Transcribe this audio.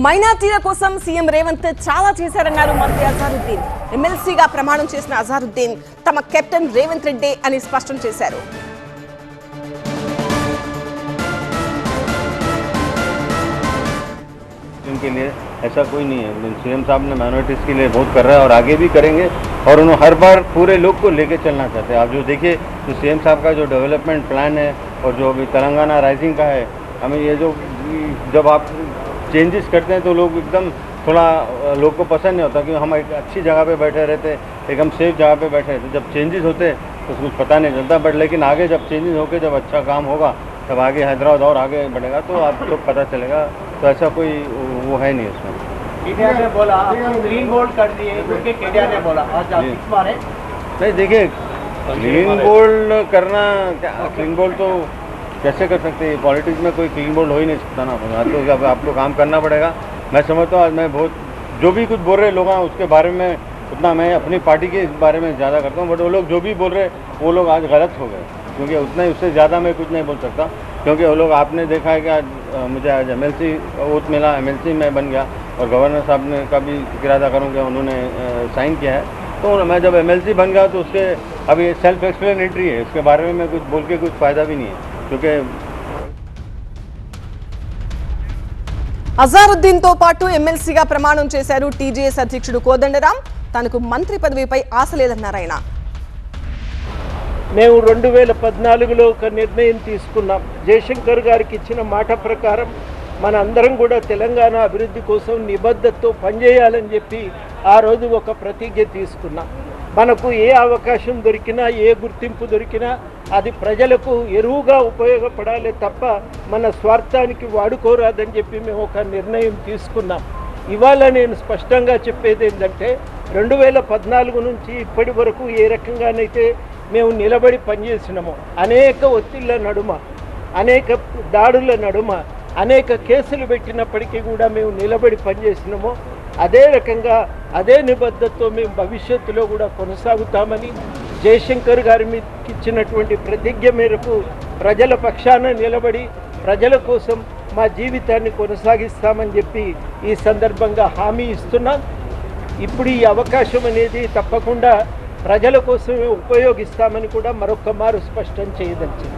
మైనార్టీల కోసం సీఎం రేవంత్ చాలా చేశారన్నారు మంత్రి అజారుద్దీన్. ఎమ్మెల్సీగా ప్రమాణం చేసిన అజారుద్దీన్ తమ కెప్టెన్ రేవంత్ రెడ్డి అని స్పష్టం చేశారు. उनके लिए ऐसा कोई नहीं है। सीएम साहब ने माइनॉरिटीज़ के लिए बहुत कर रहा है और आगे भी करेंगे और उन्होंने हर बार पूरे लोग को लेके चलना चाहते हैं। आप जो देखिए जो सीएम साहब का जो डेवलपमेंट प्लान है और जो अभी तेलंगाना राइजिंग का है, हमें ये जो जब आप चेंजेस करते हैं तो लोग एकदम थोड़ा लोग को पसंद नहीं होता कि हम एक अच्छी जगह पे बैठे रहते, एक हम सेफ जगह पे बैठे रहते। जब चेंजेस होते तो कुछ पता नहीं चलता, बट लेकिन आगे जब चेंजेस होकर जब अच्छा काम होगा तब आगे हैदराबाद और आगे बढ़ेगा तो आपको पता चलेगा। तो ऐसा कोई वो है नहीं उसमें। केटीआर ने बोला क्लीन बोल्ड कर दिए, क्योंकि केटीआर ने बोला आज मारे नहीं। देखिए क्लीन बोल्ड करना, क्लीन बोल्ड तो कैसे कर सकते हैं? पॉलिटिक्स में कोई क्लीन बोल्ड हो ही नहीं सकता ना। तो जब आपको काम करना पड़ेगा। मैं समझता हूँ आज मैं बहुत जो भी कुछ बोल रहे लोग हैं उसके बारे में उतना मैं अपनी पार्टी के इस बारे में ज़्यादा करता हूँ, बट वो लोग जो भी बोल रहे वो लोग आज गलत हो गए, क्योंकि उतना ही उससे ज़्यादा मैं कुछ नहीं बोल सकता। क्योंकि वो लोग आपने देखा है कि आज मुझे आज एमएलसी ओथ मिला, एमएलसी में बन गया और गवर्नर साहब ने का भी इरादा करूँगा, उन्होंने साइन किया है। तो मैं जब एमएलसी बन गया तो उसके अभी सेल्फ एक्सप्लेनेटरी है, उसके बारे में मैं कुछ बोल के कुछ फ़ायदा भी नहीं है, क्योंकि అజారుద్దీన్ తో పాటు ఎమ్మెల్సీగా ప్రమాణం చేశారు టీజేఎస్ అధ్యక్షుడు కోదండరాం. తనకు మంత్రి పదవిపై ఆశ లేదన్నారు ఆయన. మేము 2014లో ఒక నిర్ణయం తీసుకున్నాం. జయశంకర్ గారికి ఇచ్చిన మాట ప్రకారం మన అందరం కూడా తెలంగాణ అభివృద్ధి కోసం నిబద్ధతతో పనిచేయాలని చెప్పి ఆ రోజు ఒక ప్రతిజ్ఞ తీసుకున్నాం. మనకు ఏ అవకాశం దొరికినా, ఏ గుర్తింపు దొరికినా అది ప్రజలకు ఎరువుగా ఉపయోగపడాలి తప్ప మన స్వార్థానికి వాడుకోరాదని చెప్పి మేము ఒక నిర్ణయం తీసుకున్నాం. ఇవాళ నేను స్పష్టంగా చెప్పేది ఏంటంటే 2014 నుంచి ఇప్పటి వరకు ఏ రకంగానైతే మేము నిలబడి పనిచేసినామో, అనేక ఒత్తిళ్ల నడుమ, అనేక దాడుల నడుమ, అనేక కేసులు పెట్టినప్పటికీ కూడా మేము నిలబడి పనిచేసినామో అదే రకంగా అదే నిబద్ధతతో మేము భవిష్యత్తులో కూడా కొనసాగుతామని జయశంకర్ గారి మీకు ఇచ్చినటువంటి ప్రతిజ్ఞ మేరకు ప్రజల పక్షాన నిలబడి ప్రజల కోసం మా జీవితాన్ని కొనసాగిస్తామని చెప్పి ఈ సందర్భంగా హామీ ఇస్తున్నాం. ఇప్పుడు ఈ అవకాశం అనేది తప్పకుండా ప్రజల కోసమే ఉపయోగిస్తామని కూడా మరొక మారు స్పష్టం చేయదలిచింది.